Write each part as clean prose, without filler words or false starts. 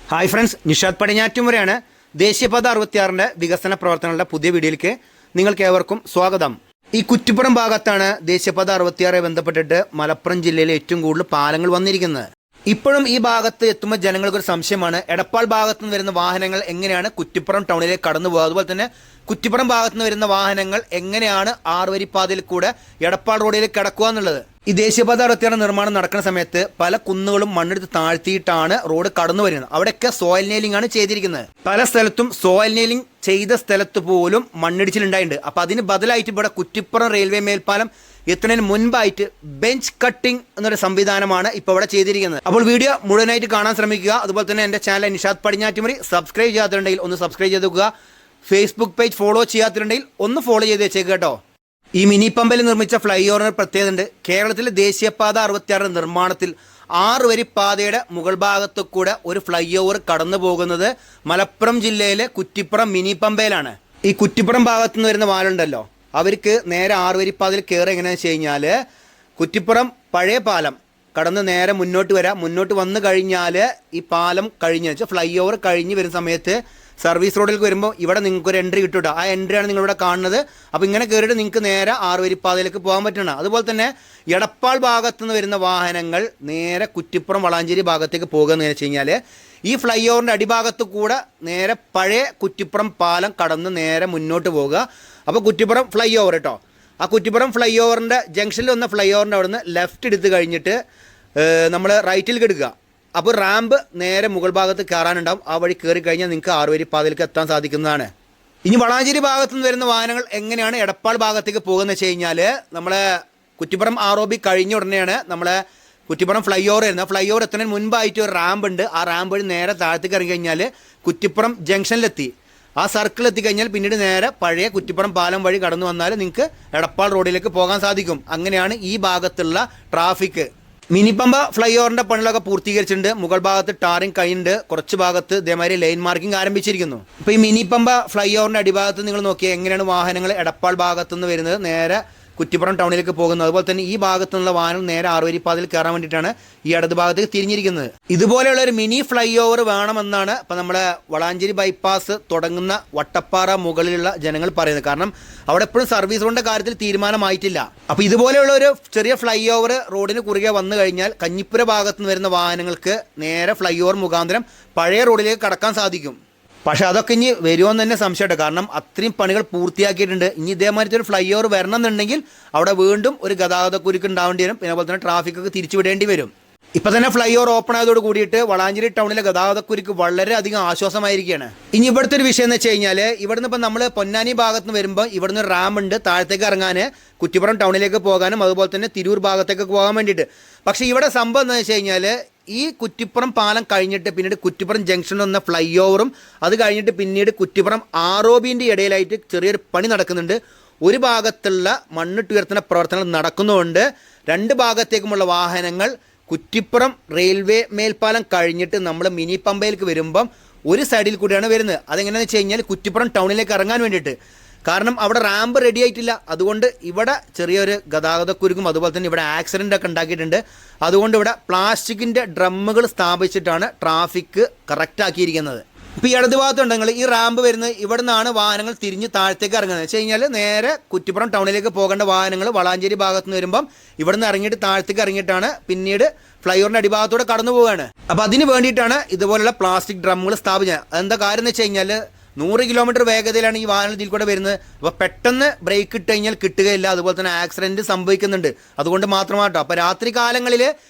Hi friends, Nishad പടിഞ്ഞാറ്റുമുറയാണ്. ദേശീയപാത 66 വികസന പ്രവർത്തനങ്ങളുടെ പുതിയ വീഡിയോയിലേക്ക് നിങ്ങൾക്ക് ഏവർക്കും സ്വാഗതം. ഈ കുറ്റിപ്പുറം ഭാഗത്താണ് ദേശീയപാത 66 ബന്ധപ്പെട്ടിട്ട് മലപ്പുറം ജില്ലയിലെ ഏറ്റവും കൂടുതൽ പാലങ്ങൾ വന്നിരിക്കുന്നത്. ഇപ്പോഴും ഈ ഭാഗത്ത് എത്തുമ്പോൾ ജനങ്ങൾക്കൊരു സംശയമാണ്, എടപ്പാൾ ഭാഗത്തു നിന്ന് വരുന്ന വാഹനങ്ങൾ എങ്ങനെയാണ് കുറ്റിപ്പുറം ടൗണിലേക്ക് കടന്നു പോകുക, അതുപോലെ തന്നെ കുറ്റിപ്പുറം ഭാഗത്തു നിന്ന് വരുന്ന വാഹനങ്ങൾ എങ്ങനെയാണ് ആറുവരിപ്പാതയിൽ കൂടെ എടപ്പാൾ റോഡിലേക്ക് കടക്കുക എന്നുള്ളത്. ഈ ദേശീയപാത 66 നിർമ്മാണം നടക്കുന്ന സമയത്ത് പല കുന്നുകളും മണ്ണെടുത്ത് താഴ്ത്തിയിട്ടാണ് റോഡ് കടന്നു വരുന്നത്. അവിടെയൊക്കെ സോയിൽ നെയിലിംഗ് ആണ് ചെയ്തിരിക്കുന്നത്. പല സ്ഥലത്തും സോയിൽ നെയിലിംഗ് ചെയ്ത സ്ഥലത്ത് പോലും മണ്ണിടിച്ചിലുണ്ടായിട്ടുണ്ട്. അപ്പം അതിന് ബദലായിട്ട് ഇവിടെ കുറ്റിപ്പുറം റെയിൽവേ മേൽപ്പാലം എത്തുന്നതിന് മുൻപായിട്ട് ബെഞ്ച് കട്ടിംഗ് എന്നൊരു സംവിധാനമാണ് ഇപ്പോൾ ഇവിടെ ചെയ്തിരിക്കുന്നത്. അപ്പോൾ വീഡിയോ മുഴുവനായിട്ട് കാണാൻ ശ്രമിക്കുക. അതുപോലെ തന്നെ എൻ്റെ ചാനൽ നിഷാദ് പടിഞ്ഞാറ്റുമുറി സബ്സ്ക്രൈബ് ചെയ്യാത്തിട്ടുണ്ടെങ്കിൽ ഒന്ന് സബ്സ്ക്രൈബ് ചെയ്ത് വെക്കുക. ഫേസ്ബുക്ക് പേജ് ഫോളോ ചെയ്യാത്തിട്ടുണ്ടെങ്കിൽ ഒന്ന് ഫോളോ ചെയ്ത് വെച്ചേക്കുക കേട്ടോ. ഈ മിനി പമ്പയിൽ നിർമ്മിച്ച ഫ്ലൈ ഓവറിന് പ്രത്യേകത ഉണ്ട്. കേരളത്തിലെ ദേശീയപാത 66 നിർമ്മാണത്തിൽ 6 വരി പാതയുടെ മുകൾ ഭാഗത്തു കൂടെ ഒരു ഫ്ലൈ ഓവർ കടന്നു പോകുന്നത് മലപ്പുറം ജില്ലയിലെ കുറ്റിപ്പുറം മിനി പമ്പയിലാണ്. ഈ കുറ്റിപ്പുറം ഭാഗത്തു നിന്ന് വരുന്ന വാലുണ്ടല്ലോ, അവർക്ക് നേരെ 6 വരി പാതയിൽ കയറി എങ്ങനെയാണെന്ന് വെച്ച് കഴിഞ്ഞാൽ കുറ്റിപ്പുറം പഴയ പാലം കടന്ന് നേരെ മുന്നോട്ട് വരാം. മുന്നോട്ട് വന്നു കഴിഞ്ഞാൽ ഈ പാലം കഴിഞ്ഞ് വെച്ചാൽ ഫ്ലൈ ഓവർ കഴിഞ്ഞ് വരുന്ന സമയത്ത് സർവീസ് റോഡിലേക്ക് വരുമ്പോൾ ഇവിടെ നിങ്ങൾക്ക് ഒരു എൻട്രി കിട്ടും. ആ എൻട്രിയാണ് നിങ്ങളിവിടെ കാണുന്നത്. അപ്പോൾ ഇങ്ങനെ കയറിയിട്ട് നിങ്ങൾക്ക് നേരെ 6 വരിപ്പാതയിലേക്ക് പോകാൻ പറ്റണം. അതുപോലെ തന്നെ എടപ്പാൾ ഭാഗത്തു നിന്ന് വരുന്ന വാഹനങ്ങൾ നേരെ കുറ്റിപ്പുറം വളാഞ്ചേരി ഭാഗത്തേക്ക് പോകുക എന്ന് വെച്ച് കഴിഞ്ഞാൽ ഈ ഫ്ലൈ ഓവറിൻ്റെ അടിഭാഗത്ത് കൂടെ നേരെ പഴയ കുറ്റിപ്പുറം പാലം കടന്ന് നേരെ മുന്നോട്ട് പോകുക. അപ്പോൾ കുറ്റിപ്പുറം ഫ്ലൈ ഓവർ കേട്ടോ. ആ കുറ്റിപ്പുറം ഫ്ലൈ ഓവറിൻ്റെ ജംഗ്ഷനിൽ വന്ന ഫ്ലൈ ഓവറിൻ്റെ അവിടെ നിന്ന് ലെഫ്റ്റ് എടുത്ത് കഴിഞ്ഞിട്ട് നമ്മൾ റൈറ്റിലേക്ക് എടുക്കുക. അപ്പോൾ റാമ്പ് നേരെ മുകൾ ഭാഗത്ത് കയറാനുണ്ടാവും. ആ വഴി കയറി കഴിഞ്ഞാൽ നിങ്ങൾക്ക് 6 വരി പാതയിലേക്ക് എത്താൻ സാധിക്കുന്നതാണ്. ഇനി വളാഞ്ചേരി ഭാഗത്തു നിന്ന് വരുന്ന വാഹനങ്ങൾ എങ്ങനെയാണ് എടപ്പാൾ ഭാഗത്തേക്ക് പോകുന്നത് വെച്ച് കഴിഞ്ഞാൽ നമ്മളെ കുറ്റിപ്പുറം ROB കഴിഞ്ഞ ഉടനെയാണ് നമ്മളെ കുറ്റിപ്പുറം ഫ്ലൈ ഓവർ വരുന്നത്. ഫ്ലൈ ഓവർ എത്തുന്നതിന് മുൻപായിട്ട് ഒരു റാമ്പ് ഉണ്ട്. ആ റാമ്പ് വഴി നേരെ താഴത്തേക്ക് ഇറങ്ങി കഴിഞ്ഞാൽ കുറ്റിപ്പുറം ജംഗ്ഷനിലെത്തി. ആ സർക്കിൾ എത്തിക്കഴിഞ്ഞാൽ പിന്നീട് നേരെ പഴയ കുറ്റിപ്പുറം പാലം വഴി കടന്നു വന്നാൽ നിങ്ങൾക്ക് എടപ്പാൾ റോഡിലേക്ക് പോകാൻ സാധിക്കും. അങ്ങനെയാണ് ഈ ഭാഗത്തുള്ള ട്രാഫിക്. മിനി പമ്പ ഫ്ലൈ ഓവറിൻ്റെ പണികളൊക്കെ പൂർത്തീകരിച്ചിട്ടുണ്ട്. മുകൾ ഭാഗത്ത് ടാറിങ് കഴിഞ്ഞിട്ടുണ്ട്. കുറച്ച് ഭാഗത്ത് ഇതേമാതിരി ലൈൻ മാർക്കിംഗ് ആരംഭിച്ചിരിക്കുന്നു. ഇപ്പോൾ ഈ മിനി പമ്പ ഫ്ലൈ ഓവറിൻ്റെ അടിഭാഗത്ത് നിങ്ങൾ നോക്കിയാൽ എങ്ങനെയാണ് വാഹനങ്ങൾ എടപ്പാൾ ഭാഗത്തുനിന്ന് വരുന്നത് നേരെ കുറ്റിപ്പുറം ടൗണിലേക്ക് പോകുന്നത്. അതുപോലെ തന്നെ ഈ ഭാഗത്തു നിന്നുള്ള വാഹനം നേരെ 6 വരിപ്പാതയിൽ കയറാൻ വേണ്ടിയിട്ടാണ് ഈ ഇടത് ഭാഗത്തേക്ക് തിരിഞ്ഞിരിക്കുന്നത്. ഇതുപോലെയുള്ള ഒരു മിനി ഫ്ലൈ ഓവർ വേണമെന്നാണ് ഇപ്പം നമ്മുടെ വളാഞ്ചേരി ബൈപ്പാസ് തുടങ്ങുന്ന വട്ടപ്പാറ മുകളിലുള്ള ജനങ്ങൾ പറയുന്നത്. കാരണം അവിടെ എപ്പോഴും സർവീസ് റോഡിൻ്റെ കാര്യത്തിൽ തീരുമാനമായിട്ടില്ല. അപ്പോൾ ഇതുപോലെയുള്ള ഒരു ചെറിയ ഫ്ലൈ ഓവർ റോഡിന് കുറുകെ വന്നു കഴിഞ്ഞാൽ കഞ്ഞിപ്പുര ഭാഗത്തു നിന്ന് വരുന്ന വാഹനങ്ങൾക്ക് നേരെ ഫ്ലൈ ഓവർ മുഖാന്തരം പഴയ റോഡിലേക്ക് കടക്കാൻ സാധിക്കും. പക്ഷേ അതൊക്കെ ഇനി വരുമോയെന്ന് തന്നെ സംശയമുണ്ട്. കാരണം അത്രയും പണികൾ പൂർത്തിയാക്കിയിട്ടുണ്ട്. ഇനി ഇതേമാതിരത്തെ ഒരു ഫ്ലൈ ഓവർ വരണം എന്നുണ്ടെങ്കിൽ അവിടെ വീണ്ടും ഒരു ഗതാഗത കുരുക്ക് ഉണ്ടാവേണ്ടി വരും. പിന്നെ അതുപോലെ തന്നെ ട്രാഫിക്കൊക്കെ തിരിച്ചു വിടേണ്ടി വരും. ഇപ്പം തന്നെ ഫ്ലൈ ഓവർ ഓപ്പൺ ആയതോട് കൂടിയിട്ട് വളാഞ്ചേരി ടൗണിലെ ഗതാഗതക്കുരുക്ക് വളരെയധികം ആശ്വാസമായിരിക്കുകയാണ്. ഇനി ഇവിടുത്തെ ഒരു വിഷയം എന്ന് വെച്ച് കഴിഞ്ഞാൽ ഇവിടുന്ന് ഇപ്പം നമ്മൾ പൊന്നാനി ഭാഗത്ത് നിന്ന് വരുമ്പോൾ ഇവിടുന്ന് ഒരു റാം ഉണ്ട് താഴത്തേക്ക് ഇറങ്ങാൻ, കുറ്റിപ്പുറം ടൗണിലേക്ക് പോകാനും അതുപോലെ തന്നെ തിരൂർ ഭാഗത്തേക്ക് പോകാൻ വേണ്ടിയിട്ട്. പക്ഷേ ഇവിടെ സംഭവം എന്താണെന്ന് വെച്ച് കഴിഞ്ഞാൽ ഈ കുറ്റിപ്പുറം പാലം കഴിഞ്ഞിട്ട് പിന്നീട് കുറ്റിപ്പുറം ജംഗ്ഷനിൽ വന്ന ഫ്ലൈ ഓവറും അത് കഴിഞ്ഞിട്ട് പിന്നീട് കുറ്റിപ്പുറം ROBൻ്റെ ഇടയിലായിട്ട് ചെറിയൊരു പണി നടക്കുന്നുണ്ട്. ഒരു ഭാഗത്തുള്ള മണ്ണിട്ടുയർത്തുന്ന പ്രവർത്തനങ്ങൾ നടക്കുന്നതുകൊണ്ട് 2 ഭാഗത്തേക്കുമുള്ള വാഹനങ്ങൾ കുറ്റിപ്പുറം റെയിൽവേ മേൽപ്പാലം കഴിഞ്ഞിട്ട് നമ്മൾ മിനി പമ്പയിലേക്ക് വരുമ്പം ഒരു സൈഡിൽ കൂടിയാണ് വരുന്നത്. അതെങ്ങനെയാണെന്ന് വെച്ച് കഴിഞ്ഞാൽ കുറ്റിപ്പുറം ടൗണിലേക്ക് ഇറങ്ങാൻ വേണ്ടിയിട്ട്. കാരണം അവിടെ റാമ്പ് റെഡി ആയിട്ടില്ല. അതുകൊണ്ട് ഇവിടെ ചെറിയൊരു ഗതാഗതക്കുരുക്കും അതുപോലെ തന്നെ ഇവിടെ ആക്സിഡൻ്റ് ഒക്കെ ഉണ്ടാക്കിയിട്ടുണ്ട്. അതുകൊണ്ട് ഇവിടെ പ്ലാസ്റ്റിക്കിൻ്റെ ഡ്രമ്മുകൾ സ്ഥാപിച്ചിട്ടാണ് ട്രാഫിക് കറക്റ്റാക്കിയിരിക്കുന്നത്. ഇപ്പോൾ ഈ ഇടത് ഭാഗത്തുണ്ടെങ്കിൽ ഈ റാമ്പ് വരുന്നത് ഇവിടെ നിന്നാണ് വാഹനങ്ങൾ തിരിഞ്ഞ് താഴത്തേക്ക് ഇറങ്ങുന്നത്. വെച്ച് കഴിഞ്ഞാൽ നേരെ കുറ്റിപ്പുറം ടൗണിലേക്ക് പോകേണ്ട വാഹനങ്ങൾ വളാഞ്ചേരി ഭാഗത്ത് നിന്ന് വരുമ്പം ഇവിടെ നിന്ന് ഇറങ്ങിയിട്ട് താഴത്തേക്ക് ഇറങ്ങിയിട്ടാണ് പിന്നീട് ഫ്ലൈ ഓവറിൻ്റെ അടിഭാഗത്തൂടെ കടന്നു പോവുകയാണ്. അപ്പോൾ അതിന് വേണ്ടിയിട്ടാണ് ഇതുപോലുള്ള പ്ലാസ്റ്റിക് ഡ്രമ്മുകൾ സ്ഥാപിച്ചത്. അതെന്താ കാര്യം എന്ന് വെച്ച് കഴിഞ്ഞാൽ 100 കിലോമീറ്റർ വേഗതയിലാണ് ഈ വാഹനം ഇതിൽ കൂടെ വരുന്നത്. അപ്പോൾ പെട്ടെന്ന് ബ്രേക്ക് ഇട്ട് കഴിഞ്ഞാൽ കിട്ടുകയില്ല. അതുപോലെ തന്നെ ആക്സിഡൻറ്റ് സംഭവിക്കുന്നുണ്ട്. അതുകൊണ്ട് മാത്രമാട്ടോ. അപ്പോൾ രാത്രി കാലങ്ങളിൽ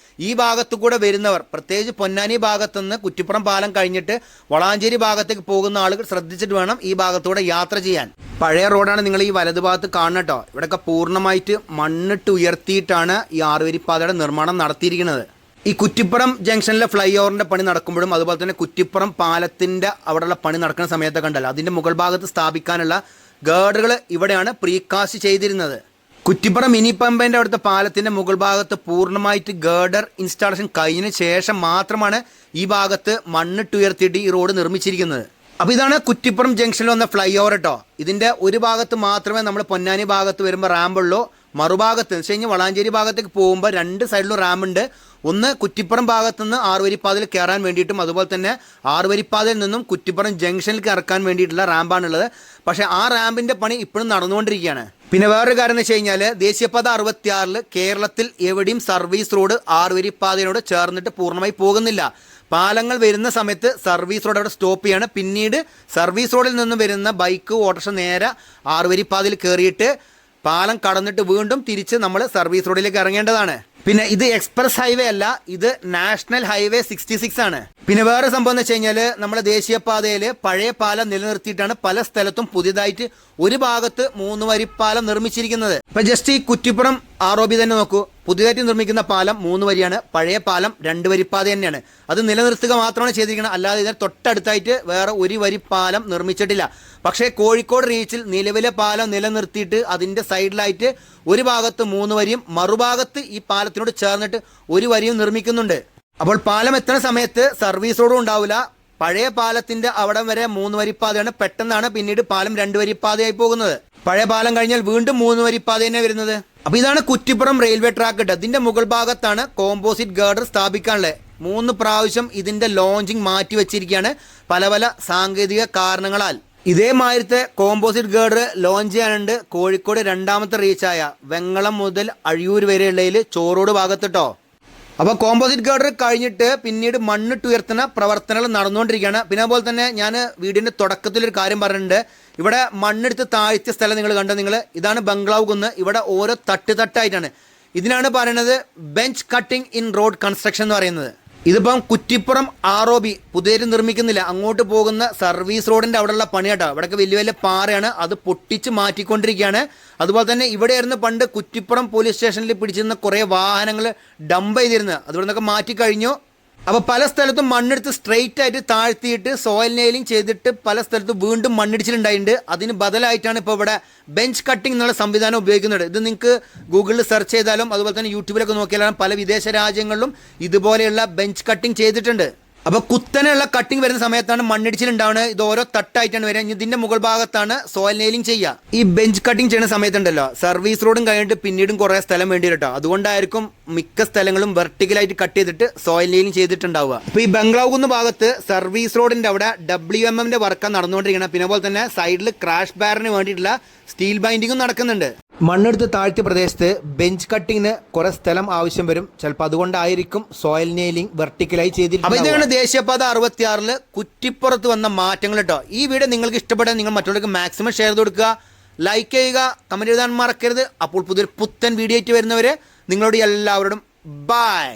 ഈ ഭാഗത്തു കൂടെ വരുന്നവർ, പ്രത്യേകിച്ച് പൊന്നാനി ഭാഗത്തുനിന്ന് കുറ്റിപ്പുറം പാലം കഴിഞ്ഞിട്ട് വളാഞ്ചേരി ഭാഗത്തേക്ക് പോകുന്ന ആളുകൾ ശ്രദ്ധിച്ചിട്ട് വേണം ഈ ഭാഗത്തൂടെ യാത്ര ചെയ്യാൻ. പഴയ റോഡാണ് നിങ്ങൾ ഈ വലതു ഭാഗത്ത് കാണുന്നത് കേട്ടോ. ഇവിടെയൊക്കെ പൂർണ്ണമായിട്ട് മണ്ണിട്ട് ഉയർത്തിയിട്ടാണ് ഈ 6 വരിപ്പാതയുടെ നിർമ്മാണം നടത്തിയിരിക്കുന്നത്. ഈ കുറ്റിപ്പുറം ജംഗ്ഷനിലെ ഫ്ലൈ ഓവറിൻ്റെ പണി നടക്കുമ്പോഴും അതുപോലെ തന്നെ കുറ്റിപ്പുറം പാലത്തിൻ്റെ അവിടെയുള്ള പണി നടക്കുന്ന സമയത്തൊക്കെ ഉണ്ടല്ലോ, അതിൻ്റെ മുകൾ ഭാഗത്ത് സ്ഥാപിക്കാനുള്ള ഗേർഡുകൾ ഇവിടെയാണ് പ്രീകാസ്റ്റ് ചെയ്തിരുന്നത്. കുറ്റിപ്പുറം മിനി പമ്പേൻ്റെ അവിടുത്തെ പാലത്തിൻ്റെ മുകൾ ഭാഗത്ത് പൂർണ്ണമായിട്ട് ഗേർഡർ ഇൻസ്റ്റാളേഷൻ കഴിഞ്ഞതിന് ശേഷം മാത്രമാണ് ഈ ഭാഗത്ത് മണ്ണിട്ടുയർത്തിയിട്ട് ഈ റോഡ് നിർമ്മിച്ചിരിക്കുന്നത്. അപ്പോൾ ഇതാണ് കുറ്റിപ്പുറം ജംഗ്ഷനിൽ വന്ന ഫ്ലൈ ഓവർ കേട്ടോ. ഇതിൻ്റെ ഒരു ഭാഗത്ത് മാത്രമേ നമ്മൾ പൊന്നാനി ഭാഗത്ത് വരുമ്പോൾ റാമ്പുള്ളൂ. മറുഭാഗത്ത് എന്ന് വെച്ച് കഴിഞ്ഞാൽ വളാഞ്ചേരി ഭാഗത്തേക്ക് പോകുമ്പോൾ 2 സൈഡിലും റാമ്പുണ്ട്. ഒന്ന് കുറ്റിപ്പുറം ഭാഗത്തുനിന്ന് ആറുവരിപ്പാതയിൽ കയറാൻ വേണ്ടിയിട്ടും അതുപോലെ തന്നെ ആറുവരിപ്പാതയിൽ നിന്നും കുറ്റിപ്പുറം ജംഗ്ഷനിലേക്ക് ഇറക്കാൻ വേണ്ടിയിട്ടുള്ള റാമ്പാണുള്ളത്. പക്ഷേ ആ റാമ്പിൻ്റെ പണി ഇപ്പോഴും നടന്നുകൊണ്ടിരിക്കുകയാണ്. പിന്നെ വേറൊരു കാര്യം എന്ന് വെച്ച് കഴിഞ്ഞാൽ ദേശീയപാത 66 കേരളത്തിൽ എവിടെയും സർവീസ് റോഡ് ആറുവരിപ്പാതയോട് ചേർന്നിട്ട് പൂർണ്ണമായി പോകുന്നില്ല. പാലങ്ങൾ വരുന്ന സമയത്ത് സർവീസ് റോഡ് അവിടെ സ്റ്റോപ്പ് ചെയ്യാണ്. പിന്നീട് സർവീസ് റോഡിൽ നിന്ന് വരുന്ന ബൈക്ക് ഓട്ടോറിക്ഷ നേരെ ആറുവരിപ്പാതയിൽ കയറിയിട്ട് പാലം കടന്നിട്ട് വീണ്ടും തിരിച്ച് നമ്മൾ സർവീസ് റോഡിലേക്ക് ഇറങ്ങേണ്ടതാണ്. പിന്നെ ഇത് എക്സ്പ്രസ് ഹൈവേ അല്ല, ഇത് നാഷണൽ ഹൈവേ 66 ആണ്. പിന്നെ വേറെ സംഭവം എന്ന് വെച്ച് കഴിഞ്ഞാൽ നമ്മുടെ ദേശീയപാതയിൽ പഴയ പാലം നിലനിർത്തിയിട്ടാണ് പല സ്ഥലത്തും പുതിയതായിട്ട് ഒരു ഭാഗത്ത് 3 വരിപ്പാലം നിർമ്മിച്ചിരിക്കുന്നത്. ഇപ്പൊ ജസ്റ്റ് ഈ കുറ്റിപ്പുറം ROB തന്നെ നോക്കൂ, പുതിയതായിട്ട് നിർമ്മിക്കുന്ന പാലം 3 വരിയാണ്, പഴയ പാലം 2 വരിപ്പാത തന്നെയാണ്. അത് നിലനിർത്തുക മാത്രമാണ് ചെയ്തിരിക്കുന്നത്, അല്ലാതെ ഇതിന് തൊട്ടടുത്തായിട്ട് വേറെ ഒരു വരിപ്പാലം നിർമ്മിച്ചിട്ടില്ല. പക്ഷേ കോഴിക്കോട് റീച്ചിൽ നിലവിലെ പാലം നിലനിർത്തിയിട്ട് അതിൻ്റെ സൈഡിലായിട്ട് ഒരു ഭാഗത്ത് 3 വരിയും മറുഭാഗത്ത് ഈ പാലത്തിനോട് ചേർന്നിട്ട് ഒരു വരിയും നിർമ്മിക്കുന്നുണ്ട്. അപ്പോൾ പാലം എത്തുന്ന സമയത്ത് സർവീസ് റോഡും ഉണ്ടാവില്ല. പഴയ പാലത്തിന്റെ അവിടെ വരെ 3 വരിപ്പാതയാണ്, പെട്ടെന്നാണ് പിന്നീട് പാലം 2 വരിപ്പാതയായി പോകുന്നത്. പഴയ പാലം കഴിഞ്ഞാൽ വീണ്ടും 3 വരിപ്പാത തന്നെ വരുന്നത്. അപ്പോൾ ഇതാണ് കുറ്റിപ്പുറം റെയിൽവേ ട്രാക്ക് ഇട്ട് അതിന്റെ മുകൾ ഭാഗത്താണ് കോമ്പോസിറ്റ് ഗാർഡർ സ്ഥാപിക്കാനുള്ളത്. 3 പ്രാവശ്യം ഇതിന്റെ ലോഞ്ചിങ് മാറ്റി വെച്ചിരിക്കുകയാണ് പല പല സാങ്കേതിക കാരണങ്ങളാൽ. ഇതേമാതിരത്തെ കോമ്പോസിറ്റ് ഗാർഡർ ലോഞ്ച് ചെയ്യാനുണ്ട് കോഴിക്കോട് 2ാമത്തെ റീച്ചായ വെങ്ങളം മുതൽ അഴിയൂർ വരെയുള്ളതിൽ ചോറോട് ഭാഗത്തിട്ടോ. അപ്പോൾ കോമ്പോസിറ്റ് ഗാർഡർ കഴിഞ്ഞിട്ട് പിന്നീട് മണ്ണിട്ടുയർത്തുന്ന പ്രവർത്തനങ്ങൾ നടന്നുകൊണ്ടിരിക്കുകയാണ്. പിന്നെ അതുപോലെ തന്നെ ഞാൻ വീടിൻ്റെ തുടക്കത്തിലൊരു കാര്യം പറഞ്ഞിട്ടുണ്ട്. ഇവിടെ മണ്ണെടുത്ത് താഴ്ത്തിയ സ്ഥലം നിങ്ങൾ കണ്ടോ, നിങ്ങൾ ഇതാണ് ബംഗ്ലാവ് കുന്ന്. ഇവിടെ ഓരോ തട്ടായിട്ടാണ്. ഇതിനാണ് പറയുന്നത് bench cutting in road construction എന്ന് പറയുന്നത്. ഇതിപ്പം കുറ്റിപ്പുറം ROB പുതിയത് നിർമ്മിക്കുന്നില്ല, അങ്ങോട്ട് പോകുന്ന സർവീസ് റോഡിൻ്റെ അവിടെയുള്ള പണിയാട്ടോ. ഇവിടെയൊക്കെ വലിയ വലിയ പാറയാണ്, അത് പൊട്ടിച്ച് മാറ്റിക്കൊണ്ടിരിക്കുകയാണ്. അതുപോലെ തന്നെ ഇവിടെയായിരുന്നു പണ്ട് കുറ്റിപ്പുറം പോലീസ് സ്റ്റേഷനിൽ പിടിച്ചിരുന്ന കുറേ വാഹനങ്ങൾ ഡംപ് ചെയ്തിരുന്നത്, അതുകൊണ്ട് നിന്നൊക്കെ മാറ്റിക്കഴിഞ്ഞു. അപ്പോൾ പല സ്ഥലത്തും മണ്ണെടുത്ത് സ്ട്രെയിറ്റ് ആയിട്ട് താഴ്ത്തിയിട്ട് സോയിൽ നെയിലിംഗ് ചെയ്തിട്ട് പല സ്ഥലത്തും വീണ്ടും മണ്ണിടിച്ചിലുണ്ടായിട്ടുണ്ട്. അതിന് ബദലായിട്ടാണ് ഇപ്പോൾ ഇവിടെ ബെഞ്ച് കട്ടിംഗ് എന്നുള്ള സംവിധാനം ഉപയോഗിക്കുന്നത്. ഇത് നിങ്ങൾക്ക് ഗൂഗിളിൽ സെർച്ച് ചെയ്താലും അതുപോലെ തന്നെ യൂട്യൂബിലൊക്കെ നോക്കിയാലും പല വിദേശ രാജ്യങ്ങളിലും ഇതുപോലെയുള്ള ബെഞ്ച് കട്ടിംഗ് ചെയ്തിട്ടുണ്ട്. അപ്പോൾ കുത്തനെയുള്ള കട്ടിംഗ് വരുന്ന സമയത്താണ് മണ്ണിടിച്ചിലുണ്ടാവുന്നത്. ഇത് ഓരോ തട്ടായിട്ടാണ് വരിക. ഇതിന്റെ മുകൾ ഭാഗത്താണ് സോയിൽ നെയിലിംഗ് ചെയ്യുക. ഈ ബെഞ്ച് കട്ടിംഗ് ചെയ്യുന്ന സമയത്തുണ്ടല്ലോ സർവീസ് റോഡും കഴിഞ്ഞിട്ട് പിന്നീടും കുറേ സ്ഥലം വേണ്ടി കേട്ടോ. അതുകൊണ്ടായിരിക്കും മിക്ക സ്ഥലങ്ങളും വെർട്ടിക്കലായിട്ട് കട്ട് ചെയ്തിട്ട് സോയിൽ നെയിലിംഗ് ചെയ്തിട്ടുണ്ടാവുക. ഇപ്പോൾ ഈ ബംഗ്ലാവ് കുന്ന് ഭാഗത്ത് സർവീസ് റോഡിന്റെ അവിടെ WMMന്റെ വർക്കാണ് നടന്നുകൊണ്ടിരിക്കുന്നത്. പിന്നെ പോലെ തന്നെ സൈഡിൽ ക്രാഷ് ബാറിന് വേണ്ടിയിട്ടുള്ള സ്റ്റീൽ ബൈൻഡിങ്ങും നടക്കുന്നുണ്ട്. മണ്ണെടുത്ത് താഴ്ത്തിയ പ്രദേശത്ത് ബെഞ്ച് കട്ടിങ്ങിന് കുറെ സ്ഥലം ആവശ്യം വരും. ചിലപ്പോൾ അതുകൊണ്ടായിരിക്കും സോയിൽ നെയിലിംഗ് വെർട്ടിക്കലായി ചെയ്തിരിക്കുന്നത്. അപ്പോൾ ഇതാണ് ദേശീയപാത 66 കുറ്റിപ്പുറത്ത് വന്ന മാറ്റങ്ങൾ കേട്ടോ. ഈ വീഡിയോ നിങ്ങൾക്ക് ഇഷ്ടപ്പെട്ടാൽ നിങ്ങൾ മറ്റുള്ളവർക്ക് മാക്സിമം ഷെയർ ചെയ്ത് കൊടുക്കുക, ലൈക്ക് ചെയ്യുക, കമന്റ് എഴുതാൻ മറക്കരുത്. അപ്പോൾ പുതിയൊരു പുത്തൻ വീഡിയോ ആയിട്ട് വരുന്നവരെ നിങ്ങളോട് എല്ലാവരോടും ബൈ.